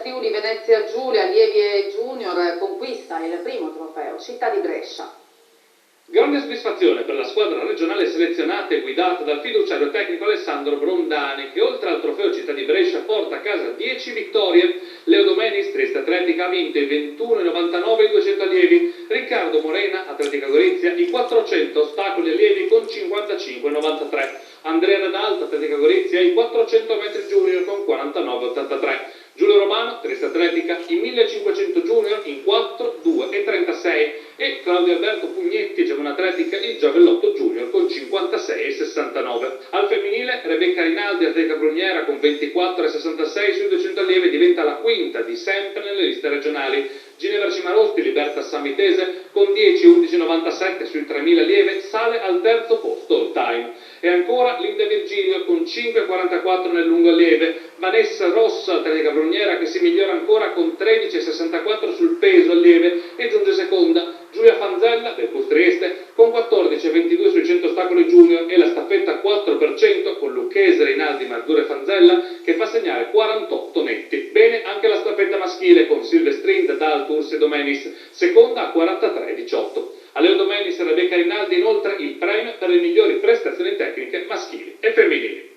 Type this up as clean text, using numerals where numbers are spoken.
Friuli Venezia Giulia, allievi e junior, conquista il primo trofeo, Città di Brescia. Grande soddisfazione per la squadra regionale selezionata e guidata dal fiduciario tecnico Alessandro Brondani, che oltre al trofeo Città di Brescia porta a casa 10 vittorie. Leo Domenis, trieste atletica, ha vinto i 21,99 i 200 allievi. Riccardo Morena, atletica Gorizia, i 400 ostacoli allievi con 55,93. Andrea Nadalto, atletica Gorizia, i 400 metri junior con 49,83. Giulio Romano, trieste atletica, i 1500 junior in 4, 2 e 36. E Claudio Alberto Pugnetti, giovane atletica, il giavellotto junior con 56,69. Al femminile, Rebecca Rinaldi, atletica bruniera, con 24,66 sui 200 allievi, diventa la quinta di sempre nelle liste regionali. Ginevra Cimarosti, Libertas Sammitese, con 10,11,97 sui 3000 allievi, sale al terzo posto all time. E ancora Linda Virgilio con 5,44 nel lungo allieve. Vanessa Rossa, atletica bruniera, che si migliora ancora con 13,64 sul peso allieve e giunge seconda. Giulia Fanzella, del Pus Trieste, con 14,22 sui 100 ostacoli junior, e la staffetta 4% con Lucchese, Rinaldi, Marzure e Fanzella, che fa segnare 48 netti. Bene anche la staffetta maschile con Silvestrin, Dadal, Tursi e Domenis, seconda a 43,18. A Leo Domenis e Rebecca Rinaldi inoltre il premio per le migliori prestazioni tecniche maschili e femminili.